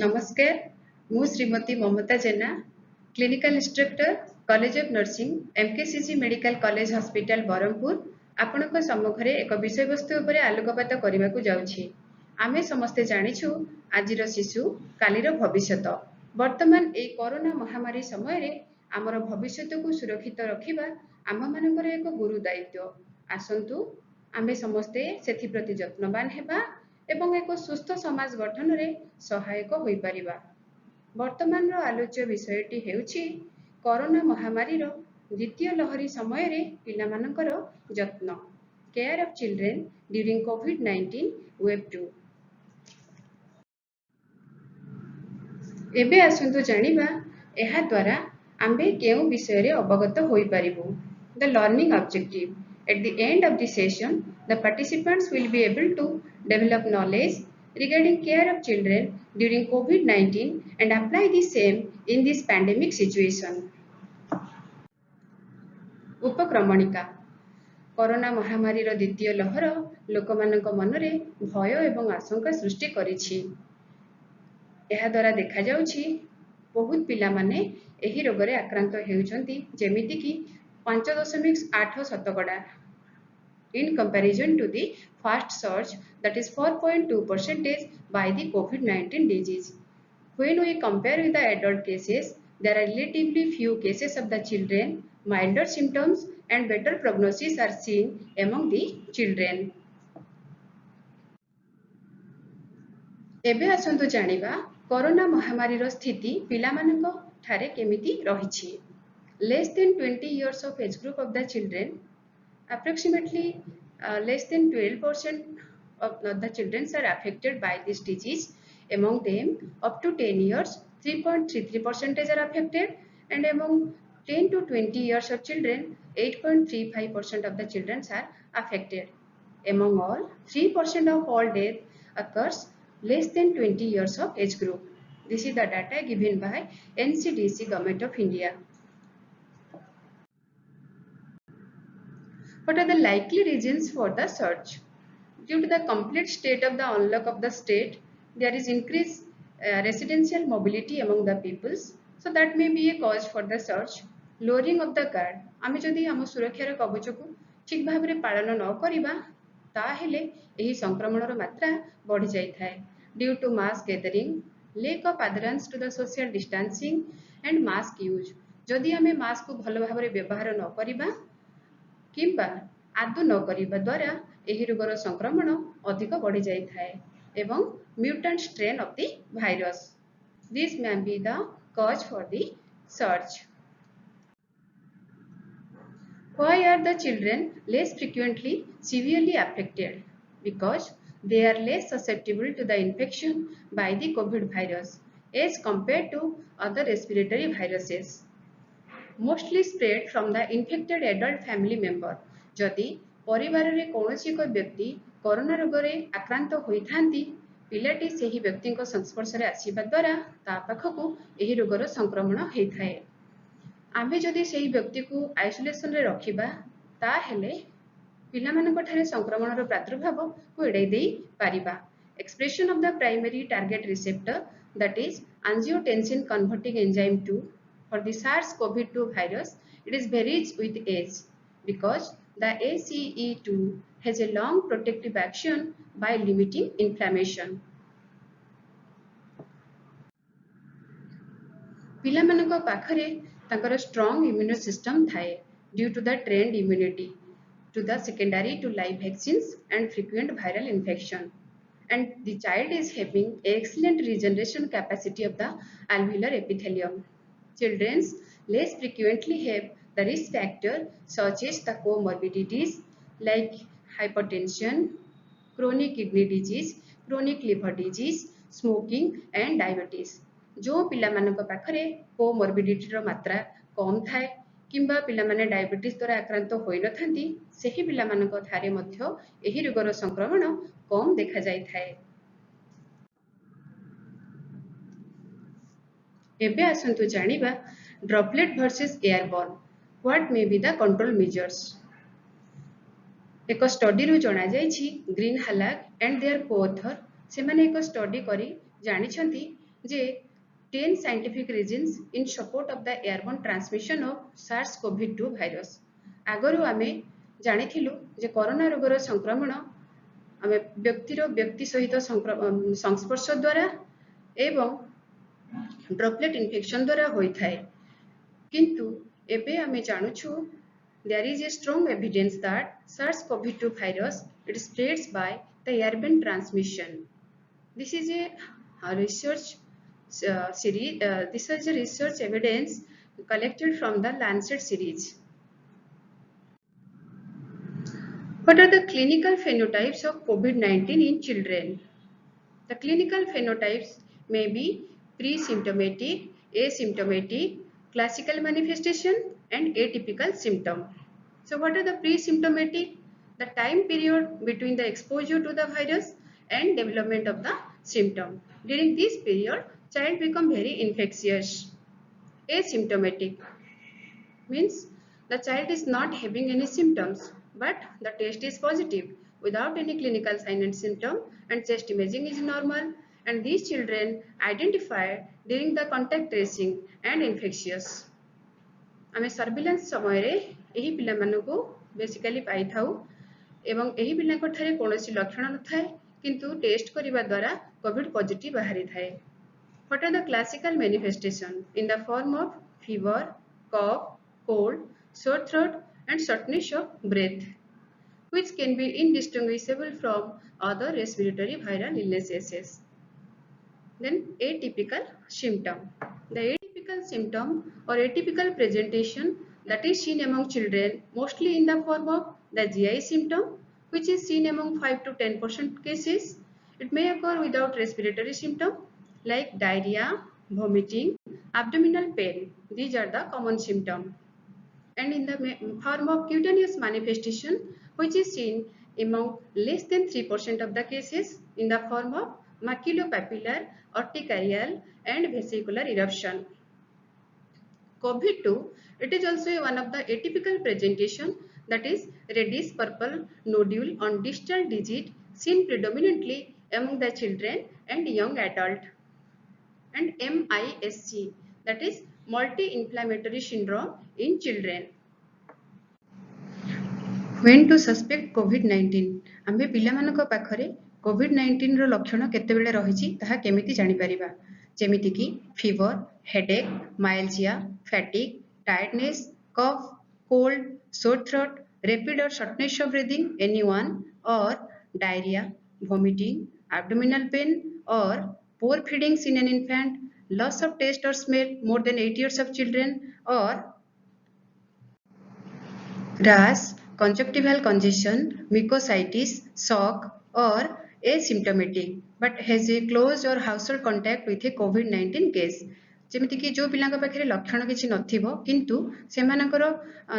नमस्कार मु Shrimati Mamata Jena clinical instructor college of nursing MKCG medical college hospital Berhampur आपणक सम्मुखें एक विषय वस्तु उपर आलोकपात करने को जाउछि। आमे समस्ते जानिछु आजिर शिशु कालीर भविष्यत। वर्तमान ए कोरोना महामारी समय रे आमर भविष्यत को सुरक्षित रखिबा आम मानकर एक गुरु दायित्व। आसंतु आमे समस्ते सेथि प्रति यत्नवान हेबा एवं एक सुस्थ समाज गठन रे सहायक होई परिबा। वर्तमान आलोच्य विषयटी हेउछि कोरोना महामारी द्वितीय लहरी समय रे पिलामानकर यत्न care of children during covid wave 2। एबे आसंतु जानिबा एहा द्वारा आम्बे केउ विषय रे अवगत होई परिबो। The learning objective at the end of the session the participants will be able to develop knowledge regarding care of children during COVID-19 and apply the same in this pandemic situation. उपक्रमणिका corona महामारी द्वितीय लहर लोकमानक मनरे भय एवं आशंका सृष्टि करिछि। एहा द्वारा देखा जाउछि बहुत पिला माने एही रोग रे आक्रांत हेउचंती जेमिति कि 5.8% in comparison to the first surge, that is 4.2% by the COVID-19 disease. When we compare with the adult cases, there are relatively few cases of the children. Milder symptoms and better prognosis are seen among the children. एबे आसंतु जानिबा corona महामारी रो स्थिति पिलामानक ठारे केमिति रहिछि। Less than 20 years of age group of the children, approximately less than 12% of the children are affected by this disease. Among them, up to 10 years, 3.33% are affected, and among 10 to 20 years of children, 8.35% of the children are affected. Among all, 3% of all death occurs less than 20 years of age group. This is the data given by NCDC, Government of India. What are the likely reasons for the surge? Due to the complete state of the unlock of the state, there is increased residential mobility among the peoples. So that may be a cause for the surge. Lowering of the guard. आमे जदि आम सुरक्षार कवच को ठीक भाव में पालन न करिबा ताहेले एही संक्रमणर मात्रा बढ़ी जाई थाए। Due to mass gathering, lack of adherence to the social distancing and mask use. जदि आमे मास्क को भल भाव में व्यवहार न करिबा किंबा आदु न करिबा द्वारा एही रोगर संक्रमण अधिक बढ़ी जाई थाए एवं mutant strain of the virus. This may be the cause for the surge. Why are the children less frequently severely affected? Because they are less susceptible to the infection by the COVID virus as compared to other respiratory viruses. Mostly spread from the infected adult family member. जदि परिवार रे कौनसी एक व्यक्ति corona रोग रे आक्रांत होइथांती पिलाटी सेही व्यक्ति संस्पर्श रे आसीबा द्वारा ता पाखकु एही रोगर संक्रमण हेइथाए। आमे जदि सेही व्यक्ति को आइसोलेशन रे रखिबा ता हेले पिलामानक ठारे संक्रमण रो प्रादुर्भाव को एडै देई Paribas. Expression of the primary target receptor, that is angiotensin converting enzyme 2 for the SARS-CoV-2 virus, it is varies with age because the ACE2 has a long protective action by limiting inflammation. पिलामानक पाखरे तांकर strong immune system थाए due to the trained immunity to the secondary to live vaccines and frequent viral infection. And the child is having excellent regeneration capacity of the alveolar epithelium. Children less frequently have the risk factor such as the comorbidities like hypertension, chronic kidney disease, chronic liver disease, smoking and diabetes. जो पिला मानक पाखरे comorbidity रो मात्रा कम थाए किंबा पिला माने diabetes द्वारा आक्रांत होई न थांती सेही पिला मानक थारे मध्य एही रोगर संक्रमण कम देखा जाई थाए। एबे आसंतु जानिबा droplet versus airborne, what may be the control measures. एक स्टडी रु जणा जाईछि Greenhalgh and their coauthor से माने एक स्टडी करी जानिछंती जे 10 scientific reasons in support of the airborne transmission of SARS-CoV-2 virus। आगरू आमे जानिथिलु जे कोरोना रोगर संक्रमण आमे व्यक्तिर व्यक्ति सहित संस्पर्श द्वारा एवं ड्रॉपलेट इन्फेक्शन द्वारा होई थाए। किंतु एबे आमे जानुछु there is a strong evidence that SARS-CoV-2 virus it spreads by the airborne transmission. This is a research series. This is a research evidence collected from the Lancet series. What are the clinical phenotypes of COVID-19 in children? The clinical phenotypes may be pre-symptomatic, asymptomatic, classical manifestation and atypical symptom. So what are the pre-symptomatic? The time period between the exposure to the virus and development of the symptom. During this period, child become very infectious. Asymptomatic means the child is not having any symptoms, but the test is positive without any clinical sign and symptom, and chest imaging is normal, and these children identified during the contact tracing and infectious. आमे surveillance समय रे एही पिला मानको basically पाई थाउ एवं एही पिला को थारे कोनोसी लक्षण न थाए किंतु टेस्ट करिबा द्वारा कोविड पॉजिटिव बाहरी थाए। What are the classical manifestation? In the form of fever, cough, cold, sore throat and shortness of breath, which can be indistinguishable from other respiratory viral illnesses. Then atypical symptom. The atypical symptom or atypical presentation that is seen among children mostly in the form of the GI symptom, which is seen among 5 to 10% cases. It may occur without respiratory symptom like diarrhea, vomiting, abdominal pain. These are the common symptoms. And in the form of cutaneous manifestation, which is seen among less than 3% of the cases in the form of maculopapular, urticarial and vesicular eruption. COVID-2, it is also one of the atypical presentation, that is reddish purple nodule on distal digit seen predominantly among the children and young adult. And MISC, that is multi-inflammatory syndrome in children. When to suspect COVID-19? आम्भे पिलामानक पाखरे COVID-19 रो लक्षण केतेबेले रहिछि ताहा केमिति जानि परिबा, जेमिति कि fever, headache, myalgia, fatigue, tiredness, cough, cold, sore throat, rapid or shortness of breathing, anyone, or diarrhea, vomiting, abdominal pain, or poor feedings in an infant, loss of taste or smell more than 8 years of children, or rash, conjunctival congestion, mucositis, shock, or asymptomatic but has a close or household contact with a COVID-19 case. जेमिति कि जो पिलांक पाखरे लक्षण किछि नथिबो किंतु सेमानकर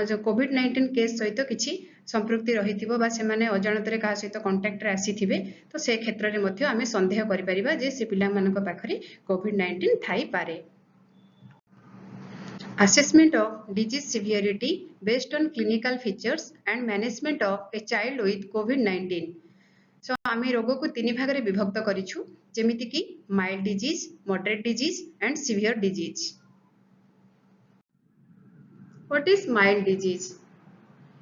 जो कोविड-19 case सहित किछि संपृक्ति रहिथिबो बा सेमाने अजाणतरे का सहित कांटेक्ट रे आसीथिबे तो से क्षेत्र रे मध्ये आमे संदेह करि परिबा जे से पिलांक पाखरे कोविड-19 थाई पारे। Assessment of disease severity based on clinical features and management of a child with COVID-19. So आमे रोग को तीन भाग रे विभक्त करिछु, जेमिति कि mild disease, moderate disease and severe disease. What is mild disease?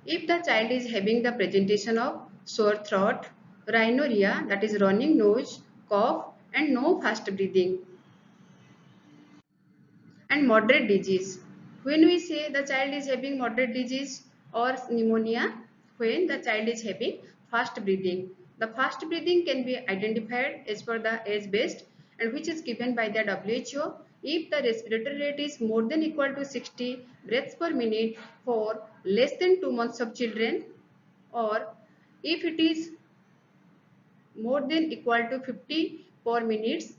If the child is having the presentation of sore throat, rhinorrhea, that is running nose, cough and no fast breathing. And moderate disease, when we say the child is having moderate disease or pneumonia, when the child is having fast breathing. The fast breathing can be identified as per the age based and which is given by the WHO if the respiratory rate is more than equal to 60 breaths per minute for less than 2 months of children, or if it is more than equal to 50 per minutes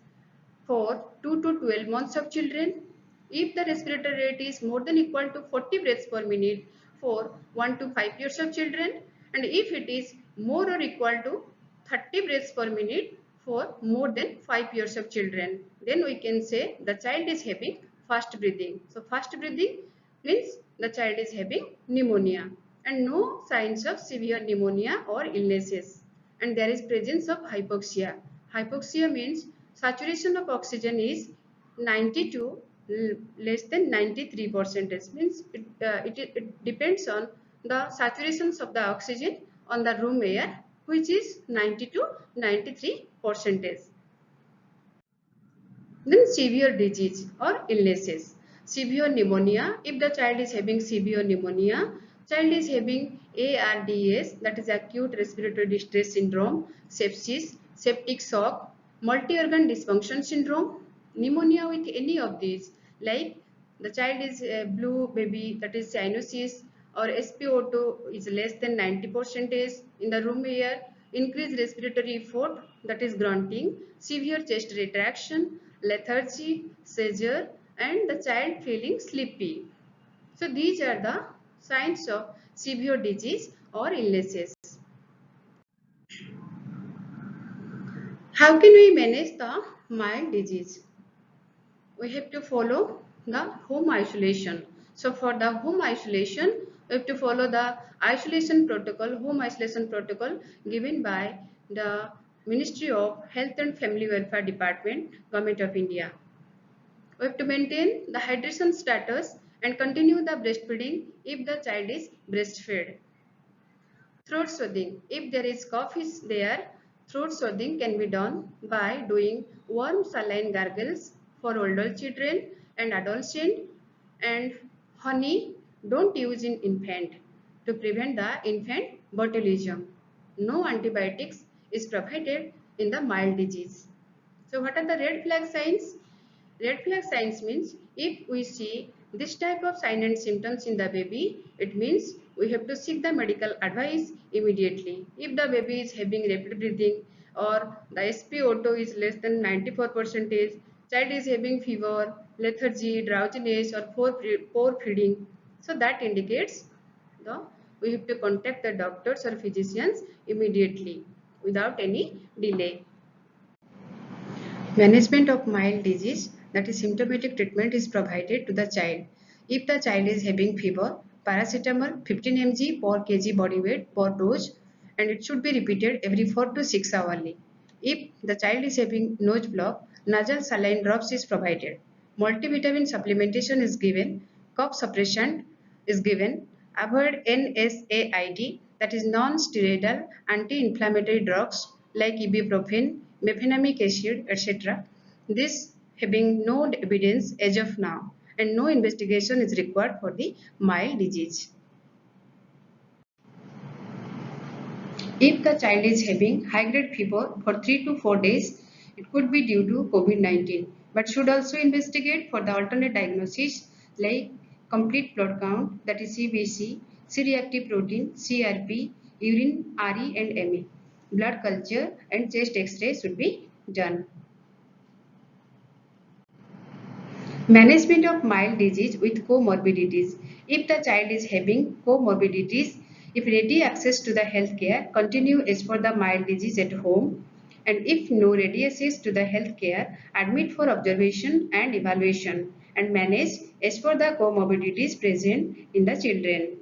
for 2 to 12 months of children, if the respiratory rate is more than equal to 40 breaths per minute for 1 to 5 years of children, and if it is more or equal to 30 breaths per minute for more than 5 years of children, then we can say the child is having fast breathing. So fast breathing means the child is having pneumonia and no signs of severe pneumonia or illnesses, and there is presence of hypoxia. Hypoxia means saturation of oxygen is 90 to less than 93 percentage, means it depends on the saturations of the oxygen on the room air, which is 90 to 93 percentage. Then severe disease or illnesses. Severe pneumonia. If the child is having severe pneumonia, child is having ARDS, that is acute respiratory distress syndrome, sepsis, septic shock, multi-organ dysfunction syndrome, pneumonia with any of these, like the child is a blue baby, that is cyanosis, or SpO2 is less than 90 percentage in the room air, increased respiratory effort, that is grunting, severe chest retraction, lethargy, seizure, and the child feeling sleepy. So these are the signs of severe disease or illnesses. How can we manage the mild disease? We have to follow the home isolation. So for the home isolation, we have to follow the isolation protocol, home isolation protocol given by the Ministry of Health and Family Welfare Department, Government of India. We have to maintain the hydration status and continue the breastfeeding if the child is breastfed. Throat soothing. If there is cough is there, throat soothing can be done by doing warm saline gargles for older children and adolescent, and honey don't use in infant to prevent the infant botulism. No antibiotics is provided in the mild disease. So what are the red flag signs? Red flag signs means if we see this type of sign and symptoms in the baby, it means we have to seek the medical advice immediately. If the baby is having rapid breathing or the SpO2 is less than 94 percentage, child is having fever, lethargy, drowsiness, or poor feeding, so that indicates the we have to contact the doctors or physicians immediately without any delay. Management of mild disease, that is symptomatic treatment, is provided to the child. If the child is having fever, paracetamol 15 mg per kg body weight per dose, and it should be repeated every 4 to 6 hourly. If the child is having nose block, nasal saline drops is provided. Multivitamin supplementation is given. Cough suppression is given. Avoid NSAID, that is non-steroidal anti-inflammatory drugs like ibuprofen, mefenamic acid, etc. This having no evidence as of now, and no investigation is required for the mild disease. If the child is having high-grade fever for 3 to 4 days, it could be due to COVID-19, but should also investigate for the alternate diagnosis like complete blood count, that is CBC, C-reactive protein, CRP, urine, RE and ME. Blood culture and chest X-ray should be done. Management of mild disease with comorbidities. If the child is having comorbidities, if ready access to the healthcare, continue as for the mild disease at home, and if no ready access to the healthcare, admit for observation and evaluation, and manage as for the comorbidities present in the children.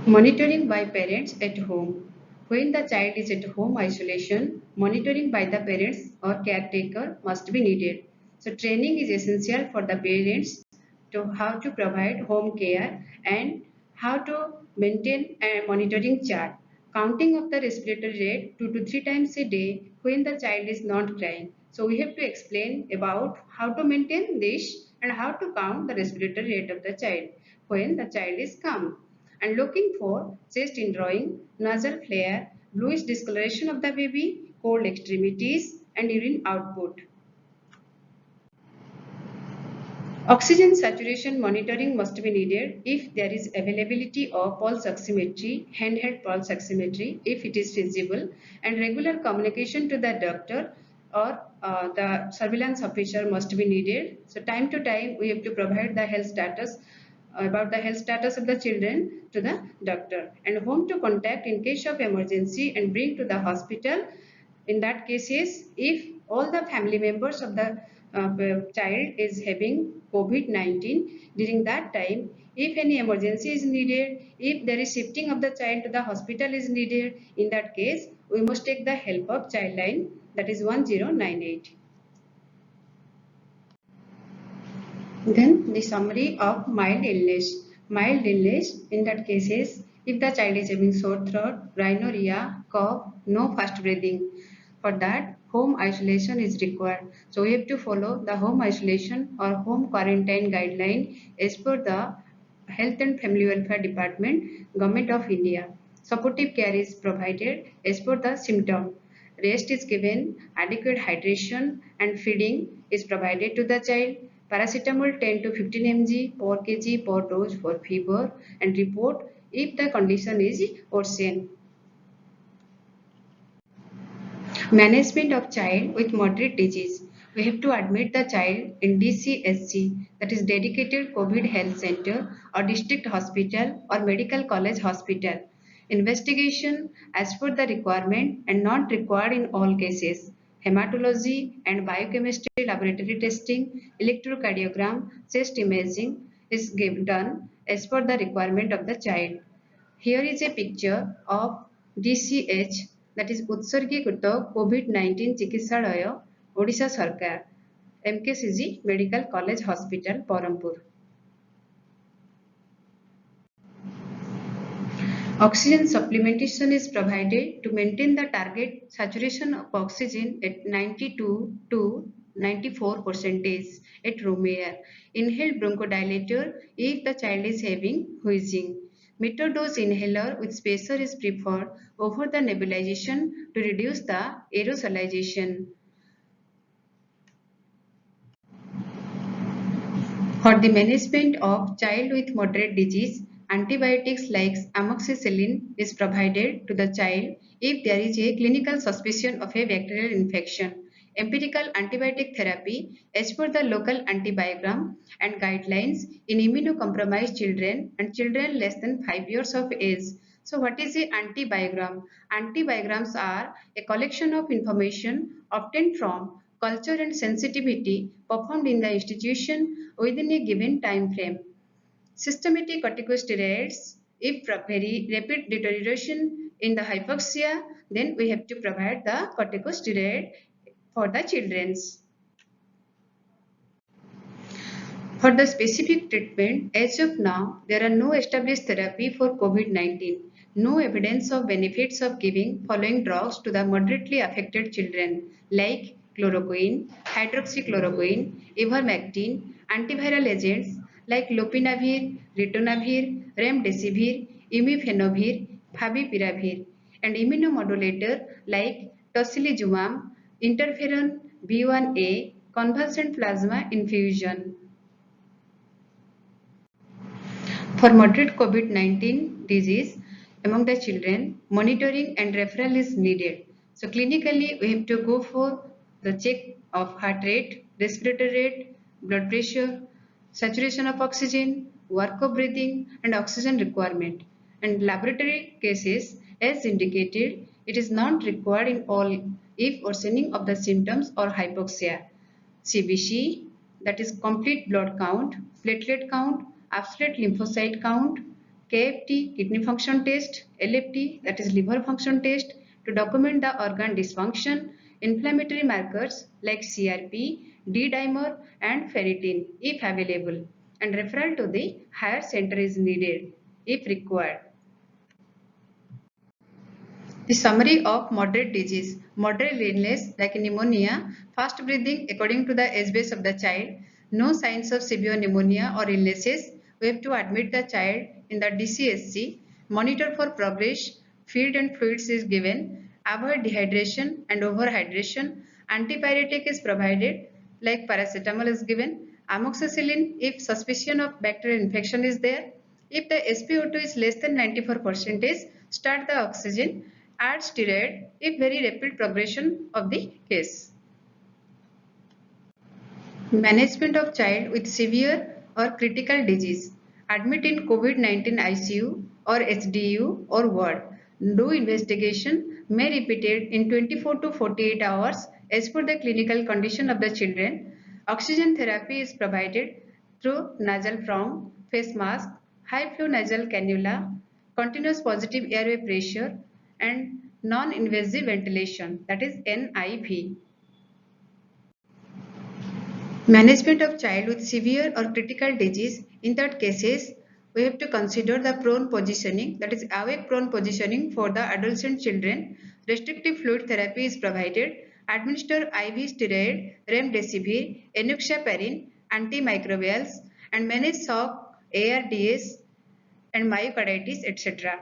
Monitoring by parents at home. When the child is at home isolation, monitoring by the parents or caretaker must be needed. So training is essential for the parents to how to provide home care and how to maintain a monitoring chart. Counting of the respiratory rate 2 to 3 times a day when the child is not crying. So we have to explain about how to maintain this and how to count the respiratory rate of the child when the child is calm, and looking for chest indrawing, nasal flare, bluish discoloration of the baby, cold extremities, and urine output. Oxygen saturation monitoring must be needed if there is availability of pulse oximetry, handheld pulse oximetry if it is feasible, and regular communication to the doctor or the surveillance officer must be needed. So time to time we have to provide the health status about the health status of the children to the doctor, and whom to contact in case of emergency and bring to the hospital. In that cases, if all the family members of the child is having COVID-19 during that time, if any emergency is needed, if there is shifting of the child to the hospital is needed, in that case we must take the help of Childline that is 1098. Then the summary of mild illness. Mild illness in that cases if the child is having sore throat, rhinorrhea, cough, no fast breathing. For that home isolation is required. So we have to follow the home isolation or home quarantine guideline as per the Health and Family Welfare Department, Government of India. Supportive care is provided as per the symptom. Rest is given, adequate hydration and feeding is provided to the child. Paracetamol 10 to 15 mg per kg per dose for fever and report if the condition is worsen. Management of child with moderate disease. We have to admit the child in DCSC, that is dedicated COVID health center or district hospital or medical college hospital. Investigation as per the requirement and not required in all cases. Hematology and biochemistry laboratory testing, electrocardiogram, chest imaging is done as per the requirement of the child. Here is a picture of DCH, that is Utsargikruta COVID-19 Chikitsalaya, Odisha Sarkar, MKCG Medical College Hospital, Parampur. Oxygen supplementation is provided to maintain the target saturation of oxygen at 92 to 94% at room air. Inhaled bronchodilator if the child is having wheezing. Meter dose inhaler with spacer is preferred over the nebulization to reduce the aerosolization. For the management of child with moderate disease, antibiotics like amoxicillin is provided to the child if there is a clinical suspicion of a bacterial infection. Empirical antibiotic therapy as per the local antibiogram and guidelines in immunocompromised children and children less than 5 years of age. So what is the antibiogram? Antibiograms are a collection of information obtained from culture and sensitivity performed in the institution within a given time frame. Systematic corticosteroids, if very rapid deterioration in the hypoxia, then we have to provide the corticosteroid for the children's. For the specific treatment, as of now, there are no established therapy for COVID-19. No evidence of benefits of giving following drugs to the moderately affected children like chloroquine, hydroxychloroquine, ivermectin, antiviral agents like lopinavir, ritonavir, remdesivir, imipenemir, favipiravir, and immunomodulator like tocilizumab, interferon B1A, convalescent plasma infusion. For moderate COVID-19 disease among the children, monitoring and referral is needed. So clinically, we have to go for the check of heart rate, respiratory rate, blood pressure, saturation of oxygen, work of breathing and oxygen requirement. And laboratory cases, as indicated, it is not required in all if worsening of the symptoms or hypoxia. CBC, that is complete blood count, platelet count, absolute lymphocyte count, KFT, kidney function test, LFT, that is liver function test, to document the organ dysfunction, inflammatory markers like CRP, D-dimer and ferritin if available, and referral to the higher center is needed if required. The summary of moderate disease. Moderate illness like pneumonia, fast breathing according to the age base of the child, no signs of severe pneumonia or illnesses. We have to admit the child in the DCSC, monitor for progress, feed and fluids is given, avoid dehydration and overhydration, antipyretic is provided like paracetamol is given, amoxicillin if suspicion of bacterial infection is there. If the SpO2 is less than 94%, start the oxygen, add steroid if very rapid progression of the case. Management of child with severe or critical disease. Admit in COVID-19 ICU or HDU or ward. Do investigation may repeated in 24 to 48 hours as per the clinical condition of the children. Oxygen therapy is provided through nasal prong, face mask, high flow nasal cannula, continuous positive airway pressure and non-invasive ventilation, that is NIV. Management of child with severe or critical disease. In that cases, we have to consider the prone positioning, that is awake prone positioning for the adolescent children. Restrictive fluid therapy is provided. Administer IV steroid, remdesivir, enoxaparin, antimicrobials, and manage shock, ARDS, and myocarditis, etc.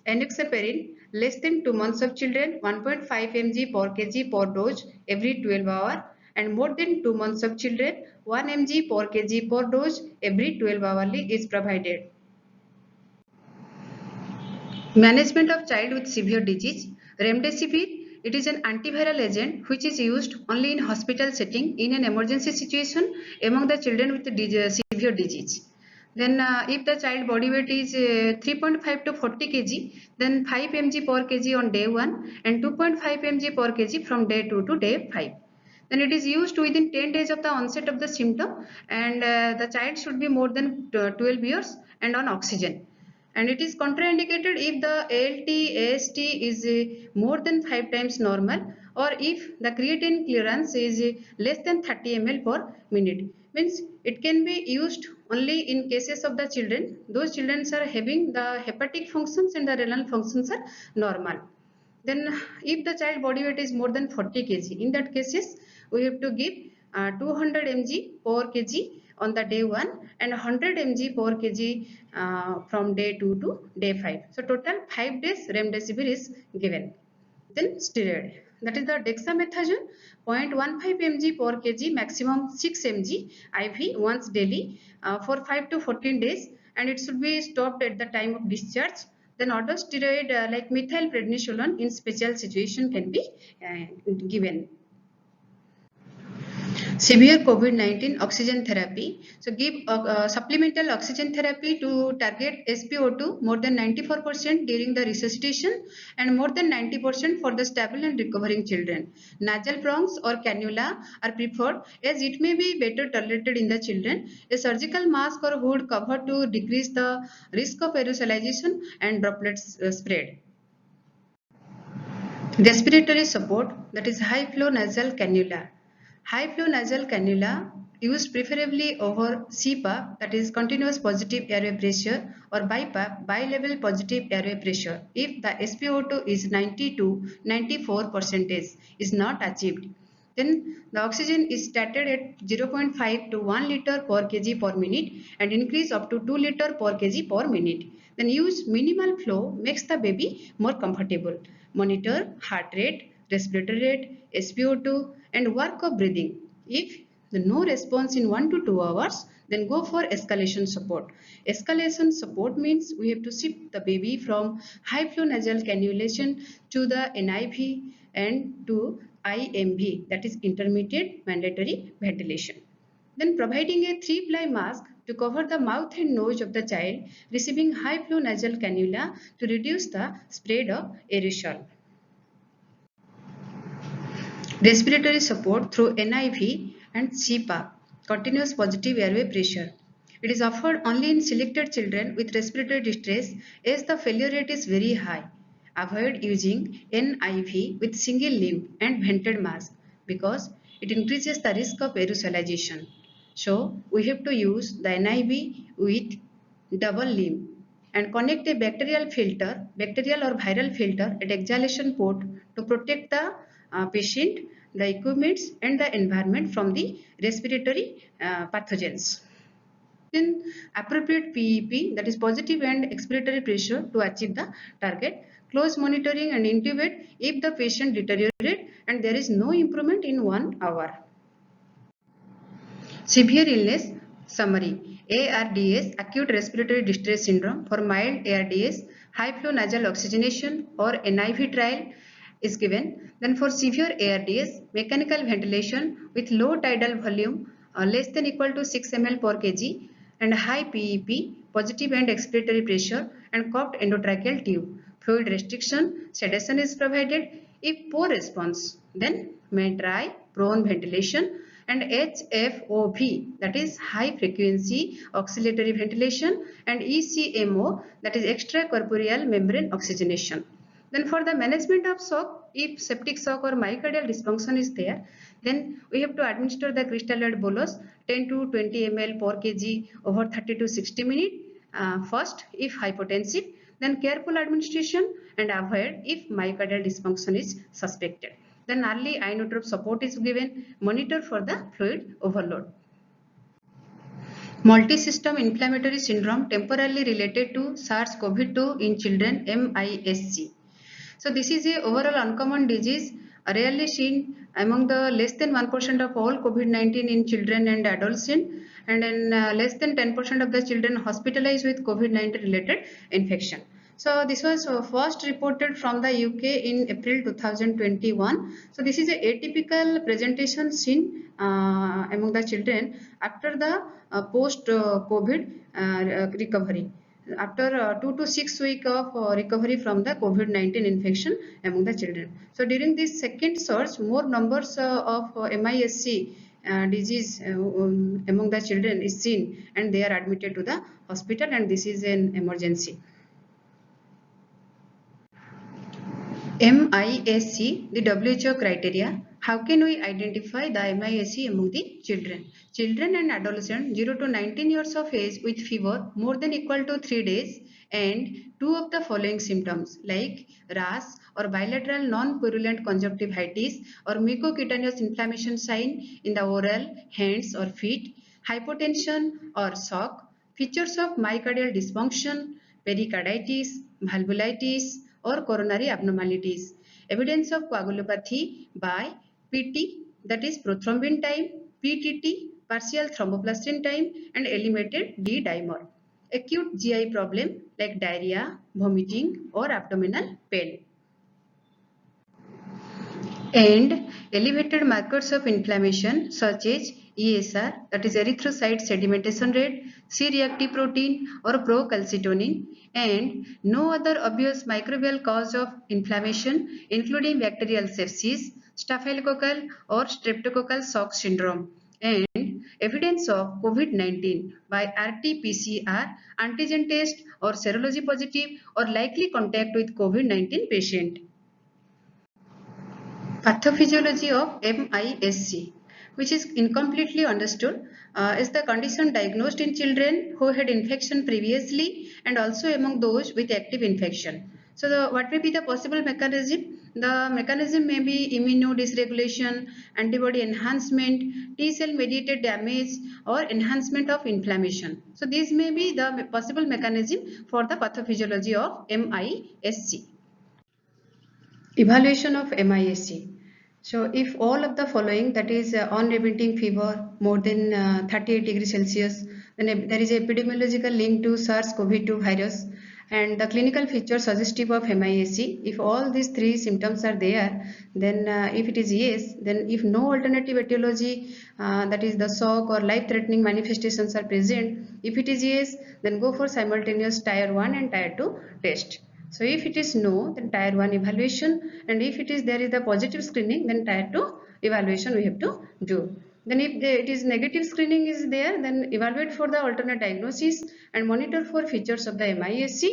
Enoxaparin, less than 2 months of children, 1.5 mg per kg per dose every 12 hours, and more than 2 months of children, 1 mg per kg per dose every 12 hourly is provided. Management of child with severe disease. Remdesivir, it is an antiviral agent which is used only in hospital setting in an emergency situation among the children with severe disease. Then if the child body weight is 3.5 to 40 kg, then 5 mg per kg on day 1 and 2.5 mg per kg from day 2 to day 5. Then it is used within 10 days of the onset of the symptom, and the child should be more than 12 years and on oxygen. And it is contraindicated if the ALT, AST is more than 5 times normal, or if the creatine clearance is less than 30 ml per minute. Means it can be used only in cases of the children. Those children are having the hepatic functions and the renal functions are normal. Then if the child body weight is more than 40 kg, in that cases we have to give 200 mg per kg on the day 1 and 100 mg per kg from day 2 to day 5. So total 5 days remdesivir is given. Then steroid, that is the dexamethasone, 0.15 mg per kg, maximum 6 mg IV once daily for 5 to 14 days, and it should be stopped at the time of discharge. Then other steroid like methylprednisolone in special situation can be given. Severe COVID-19 oxygen therapy. So give supplemental oxygen therapy to target SpO2 more than 94% during the resuscitation and more than 90% for the stable and recovering children. Nasal prongs or cannula are preferred as it may be better tolerated in the children. A surgical mask or hood cover to decrease the risk of aerosolization and droplets spread. Respiratory support, that is high flow nasal cannula. High flow nasal cannula used preferably over CPAP, that is continuous positive airway pressure, or BiPAP, bi-level positive airway pressure, if the SpO2 is 90 to 94% is not achieved. Then the oxygen is started at 0.5 to 1 liter per kg per minute and increase up to 2 liter per kg per minute. Then use minimal flow makes the baby more comfortable. Monitor heart rate, respiratory rate, SpO2 and work of breathing. If no response in 1 to 2 hours, then go for escalation support. Escalation support means we have to shift the baby from high flow nasal cannulation to the NIV and to IMV, that is intermediate mandatory ventilation. Then providing a 3-ply mask to cover the mouth and nose of the child receiving high flow nasal cannula to reduce the spread of aerosol. Respiratory support through NIV and CPAP, continuous positive airway pressure. It is offered only in selected children with respiratory distress as the failure rate is very high. Avoid using NIV with single limb and vented mask because it increases the risk of aerosolization. So we have to use the NIV with double limb and connect a bacterial or viral filter at exhalation port to protect the patient, the equipments and the environment from the respiratory pathogens. Then appropriate PEP, that is positive and expiratory pressure to achieve the target. Close monitoring and intubate if the patient deteriorates and there is no improvement in 1 hour. Severe illness summary. ARDS, acute respiratory distress syndrome. For mild ARDS, high flow nasal oxygenation or NIV trial is given. Then for severe ARDS, mechanical ventilation with low tidal volume less than equal to 6 ml per kg and high PEP, positive and expiratory pressure and cupped endotracheal tube. Fluid restriction, sedation is provided. If poor response, then may try prone ventilation and HFOV, that is high frequency oscillatory ventilation, and ECMO, that is extracorporeal membrane oxygenation. Then for the management of shock, if septic shock or myocardial dysfunction is there, then we have to administer the crystalloid bolus 10 to 20 ml per kg over 30 to 60 minutes. First, if hypotensive, then careful administration and avoid if myocardial dysfunction is suspected. Then early inotrope support is given, monitor for the fluid overload. Multisystem inflammatory syndrome temporarily related to SARS-CoV-2 in children, MISC. So this is a overall uncommon disease rarely seen among the less than 1% of all COVID-19 in children and adolescents, and in less than 10% of the children hospitalized with COVID-19 related infection. So this was first reported from the UK in April 2021. So this is a atypical presentation seen among the children after the post-COVID recovery, after 2 to 6 weeks of recovery from the COVID-19 infection among the children. So during this second surge, more numbers of MISC disease among the children is seen, and they are admitted to the hospital, and this is an emergency. MISC, the WHO criteria. How can we identify the MISC among the children? Children and adolescents 0 to 19 years of age with fever more than equal to 3 days and two of the following symptoms like rash or bilateral non-purulent conjunctivitis or mucocutaneous inflammation sign in the oral, hands or feet, hypotension or shock, features of myocardial dysfunction, pericarditis, valvulitis, or coronary abnormalities. Evidence of coagulopathy by PT, that is prothrombin time, PTT, partial thromboplastin time, and elevated D dimer. Acute GI problem like diarrhea, vomiting, or abdominal pain. And elevated markers of inflammation such as ESR, that is erythrocyte sedimentation rate, C-reactive protein or procalcitonin, and no other obvious microbial cause of inflammation including bacterial sepsis, staphylococcal or streptococcal shock syndrome, and evidence of COVID-19 by RT-PCR, antigen test or serology positive or likely contact with COVID-19 patient. Pathophysiology of MISC, which is incompletely understood, is the condition diagnosed in children who had infection previously and also among those with active infection. So what may be the possible mechanism? The mechanism may be immunodysregulation, antibody enhancement, T cell mediated damage or enhancement of inflammation. So these may be the possible mechanism for the pathophysiology of MISC. Evaluation of MISC. So if all of the following, that is unremitting fever more than 38 degrees Celsius, then there is a epidemiological link to SARS-CoV-2 virus and the clinical feature suggestive of MISC. If all these three symptoms are there, then if it is yes, then if no alternative etiology, that is the shock or life-threatening manifestations are present, if it is yes, then go for simultaneous tier 1 and tier 2 test. So if it is no, then tier 1 evaluation, and if it is there is the positive screening, then tier 2 evaluation we have to do. Then if it is negative screening is there, then evaluate for the alternate diagnosis and monitor for features of the MISC.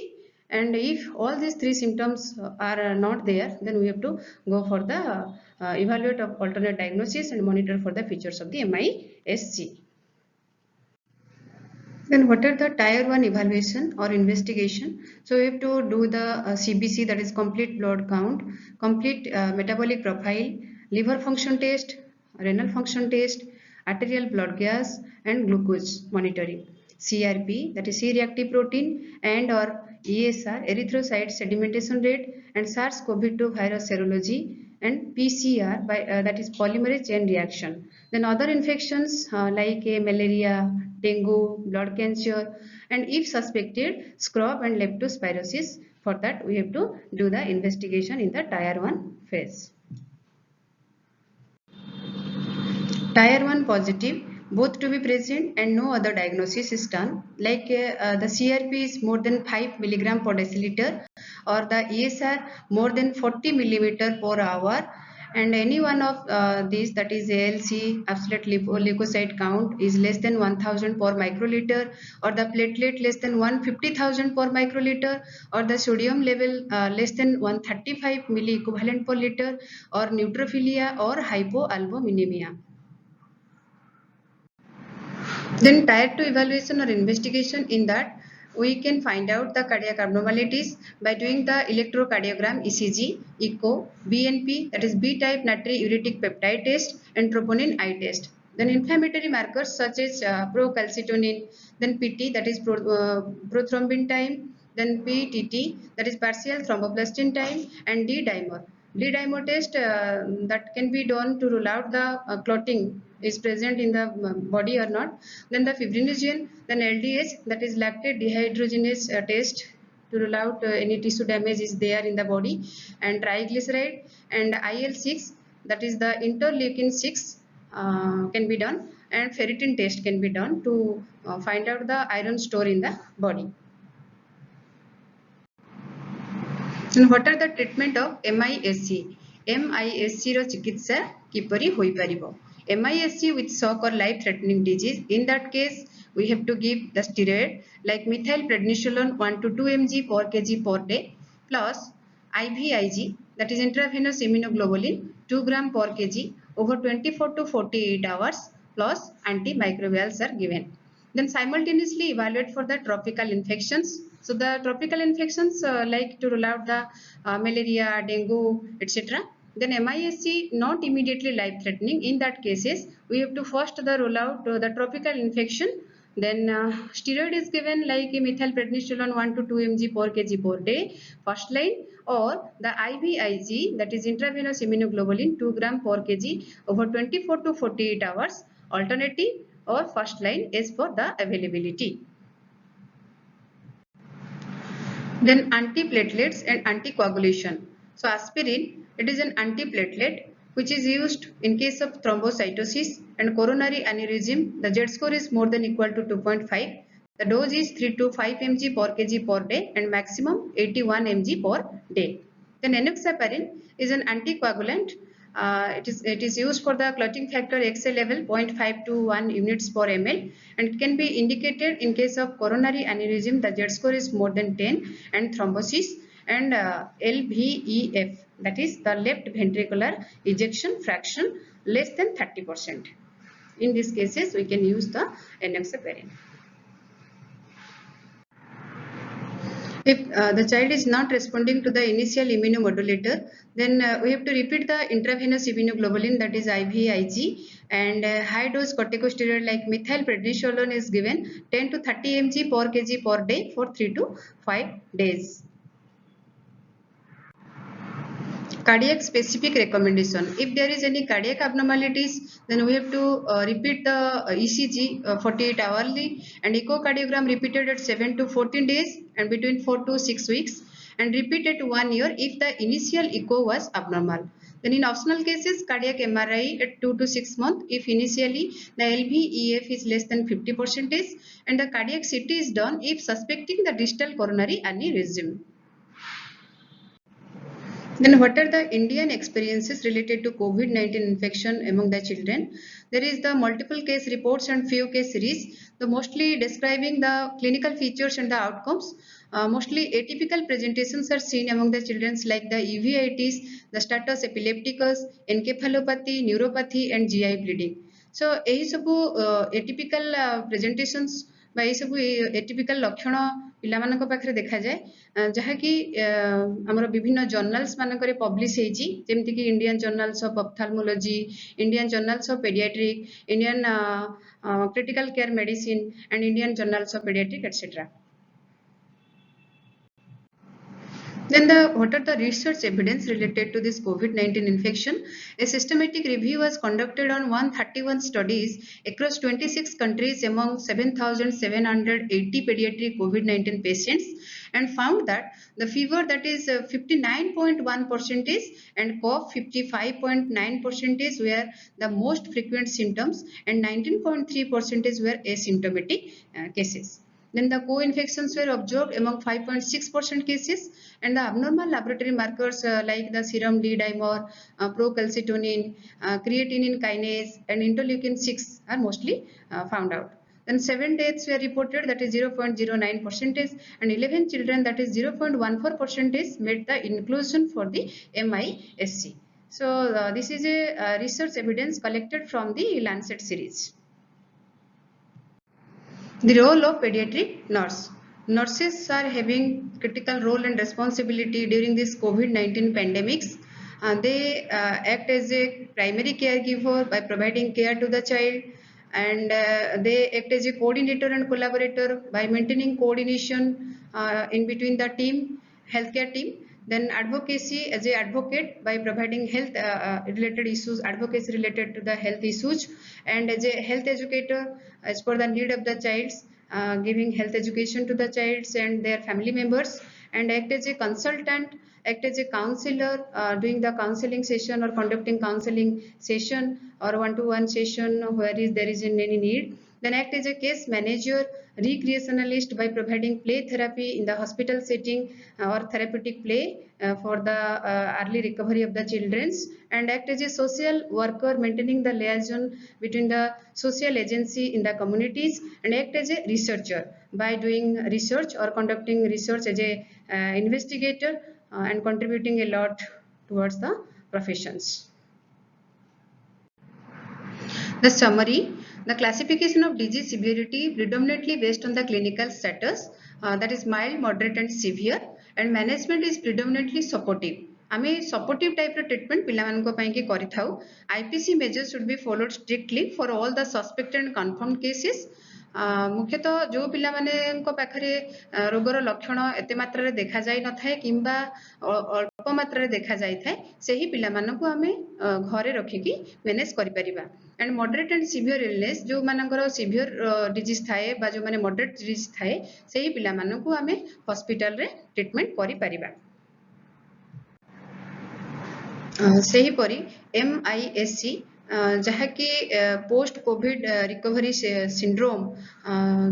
And if all these three symptoms are not there, then we have to go for the evaluate of alternate diagnosis and monitor for the features of the MISC. Then what are the tier 1 evaluation or investigation? So we have to do the CBC, that is complete blood count, complete metabolic profile, liver function test, renal function test, arterial blood gas and glucose monitoring. CRP, that is C-reactive protein, and or ESR, erythrocyte sedimentation rate, and SARS-CoV-2 virus serology, and PCR, by that is polymerase chain reaction. Then other infections like malaria, dengue, blood cancer, and if suspected, scrub and leptospirosis. For that we have to do the investigation in the tier 1 phase. Tier 1 positive, both to be present and no other diagnosis is done, like the CRP is more than 5 milligram per deciliter or the ESR more than 40 millimeter per hour, and any one of these, that is ALC, absolute leukocyte count, is less than 1000 per microliter, or the platelet less than 150,000 per microliter, or the sodium level less than 135 milliequivalent per liter, or neutrophilia or hypoalbuminemia. Then tier 2 evaluation or investigation, in that we can find out the cardiac abnormalities by doing the electrocardiogram, ECG, echo, BNP, that is B-type natriuretic peptide test, and troponin I test. Then inflammatory markers such as procalcitonin, then PT, that is prothrombin time, then PTT, that is partial thromboplastin time, and D-dimer. D-dimer test that can be done to rule out the clotting is present in the body or not. Then the fibrinogen, then LDH, that is lactate dehydrogenase test to rule out any tissue damage is there in the body, and triglyceride, and IL-6, that is the interleukin 6 can be done, and ferritin test can be done to find out the iron store in the body. And what are the treatment of MISC? MISC ର ଚିକିତ୍ସା କିପରି ହୋଇପାରିବ? MISC with shock or life-threatening disease. In that case, we have to give the steroid like methylprednisolone 1 to 2 mg per kg per day, plus IVIG, that is intravenous immunoglobulin 2 gram per kg over 24 to 48 hours, plus antimicrobials are given. Then simultaneously evaluate for the tropical infections. So the tropical infections like to rule out the malaria, dengue, etc. Then MISC not immediately life threatening. In that cases, we have to first the rule out the tropical infection. Then steroid is given like methylprednisolone 1 to 2 mg per kg per day, first line, or the IVIG, that is intravenous immunoglobulin 2 gram per kg over 24 to 48 hours, alternative or first line is for the availability. Then antiplatelets and anticoagulation. So aspirin, it is an antiplatelet which is used in case of thrombocytosis and coronary aneurysm. The Z score is more than equal to 2.5. The dose is 3 to 5 mg per kg per day and maximum 81 mg per day. Then enoxaparin is an anticoagulant. It is used for the clotting factor XA level 0.5 to 1 units per ml, and it can be indicated in case of coronary aneurysm. The Z score is more than 10, and thrombosis, and LVEF, that is the left ventricular ejection fraction, less than 30%. In these cases, we can use the enoxaparin. If the child is not responding to the initial immunomodulator, then we have to repeat the intravenous immunoglobulin, that is IVIG, and high dose corticosteroid like methylprednisolone is given 10 to 30 mg per kg per day for 3 to 5 days. Cardiac specific recommendation. If there is any cardiac abnormalities, then we have to repeat the ECG 48 hourly, and echocardiogram repeated at 7 to 14 days and between 4 to 6 weeks, and repeat at 1 year if the initial echo was abnormal. Then in optional cases, cardiac MRI at 2 to 6 months if initially the LVEF is less than 50%, and the cardiac CT is done if suspecting the distal coronary aneurysm. Then what are the Indian experiences related to COVID-19 infection among the children? There is the multiple case reports and few case series, the mostly describing the clinical features and the outcomes. Mostly atypical presentations are seen among the children like the uveitis, the status epilepticus, encephalopathy, neuropathy, and GI bleeding. So यही सब atypical presentations बा ये सब atypical लक्षण पिलामानक पाखरे देखा जाए, जहाँकि आमर विभिन्न जर्नाल्स मानकरे पब्लिश हेची, जेमति कि Indian journals of ophthalmology, Indian journals of paediatric, Indian critical care medicine, and Indian journals of paediatric etcetera. Then what are the research evidence related to this COVID-19 infection? A systematic review was conducted on 131 studies across 26 countries among 7,780 pediatric COVID-19 patients, and found that the fever, that is 59.1%, and cough 55.9% were the most frequent symptoms, and 19.3% were asymptomatic cases. Then the co-infections were observed among 5.6% cases, and the abnormal laboratory markers like the serum D dimer, procalcitonin, creatinine kinase, and interleukin 6 are mostly found out. Then 7 deaths were reported, that is 0.09%, and 11 children, that is 0.14%, made the inclusion for the MISC. So this is a research evidence collected from the Lancet series. The role of pediatric nurse. Nurses are having critical role and responsibility during this COVID-19 pandemics. They act as a primary caregiver by providing care to the child, and they act as a coordinator and collaborator by maintaining coordination in between the team, healthcare team. Then advocacy as a advocate by providing health related issues, advocacy related to the health issues, and as a health educator as per the need of the childs, giving health education to the childs and their family members, and act as a consultant, act as a counselor, doing the counseling session or conducting counseling session or one-to-one session where there is any need. Then act as a case manager, recreationalist by providing play therapy in the hospital setting or therapeutic play for the early recovery of the children, and act as a social worker, maintaining the liaison between the social agency in the communities, and act as a researcher by doing research or conducting research as a investigator and contributing a lot towards the professions. The summary: the classification of disease severity predominantly based on the clinical status, that is mild, moderate and severe, and management is predominantly supportive. आमे supportive type of treatment पिलामाननको ପାଇଁ कि करिथाउ. IPC measures should be followed strictly for all the suspected and confirmed cases. मुख्यतः जो पिला माने पाखरे रोगर लक्षण एते मात्रा देखा जाई न थाए किंबा अल्प मात्रा देखा जाई थाए सेही पिला माननको आमे घरे रखिकी मैनेज करि परिबा. And moderate and severe illness जो मानकर सिवियर डिजीज थाए बा जो माने मॉडरेट डिजीज थाए सेही पिला माननको आमे हॉस्पिटल रे ट्रीटमेंट करि परिबा. सेही परी MISC जहाँकि पोस्ट कोविड रिकवरी सिंड्रोम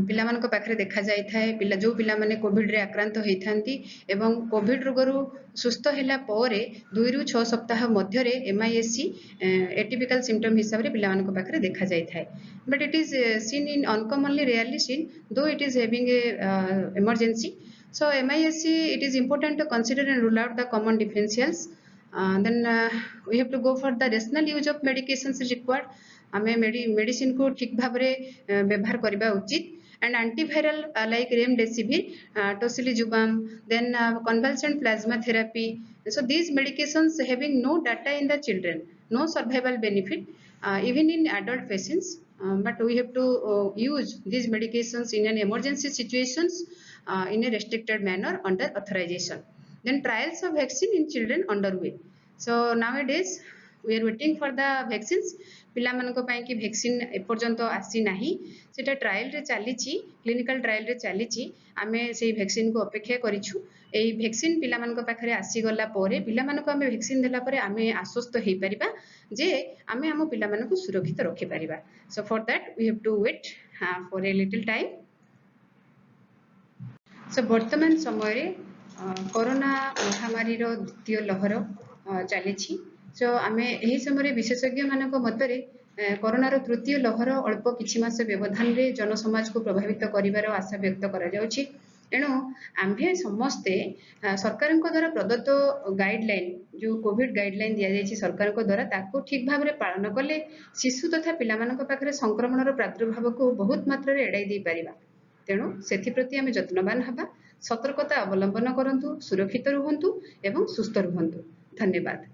पिलामानक पाखरे देखा जाई थाए. पिला जो पिला माने कोविड रे आक्रांत होई थांती एवं कोविड रोगरु सुस्थ हैला परे 2 रु 6 सप्ताह मध्य रे MISC एटिपिकल सिम्पटम हिसाब रे पिलामानक पाखरे देखा जाई थाए. But it is seen in uncommonly rarely seen though it is having a emergency. So MISC, it is important to consider and rule out the common differentials. Then we have to go for the rational use of medications is required. आमे medicine को ठीक भाव रे व्यवहार करबा उचित. And antiviral like remdesivir, tocilizumab, then convalescent plasma therapy. So these medications having no data in the children, no survival benefit even in adult patients, but we have to use these medications in an emergency situations in a restricted manner under authorization. Then trials of vaccine in children underway. So nowadays we are waiting for the vaccines. पिला मानको पाई कि vaccine एपर्यंत आसी नाही, सेटा trial रे चलीची, clinical trial रे चलीची. आमे सेही वैक्सीन को अपेक्षा करिछु. एही वैक्सीन पिला मानको पाखरे आसी गला परे पिला मानको आमे वैक्सीन देला परे आमे आश्वस्त हेई परिबा जे आमे हम पिला मानको सुरक्षित रखि परिबा. So for that we have to wait for a little time. So वर्तमान समय रे कोरोना महामारी रो द्वितीय लहर चलीची. सो आमे एही समय विशेषज्ञ मानक मतरे कोरोना रो तृतीय लहर अल्प किछि मास व्यवधान रे जन समाज को प्रभावित करिवार आशा व्यक्त करा जाउछि. एणु आम्भे समस्ते सरकार द्वारा प्रदत्त गाइडलाइन जो कोविड गाइडलाइन दिया जायछि सरकार द्वारा ताको ठीक भाव रे पालन कले शिशु तथा पिला मानक पाखरे संक्रमण रो प्रादुर्भाव को बहुत मात्रा रे एडाई दै परिबा. तेणु सेथि प्रति आमे यत्नवान हबा, सतर्कता अवलंबन करंतु, सुरक्षित रुहंतु एवं सुस्थ रुहंतु. धन्यवाद.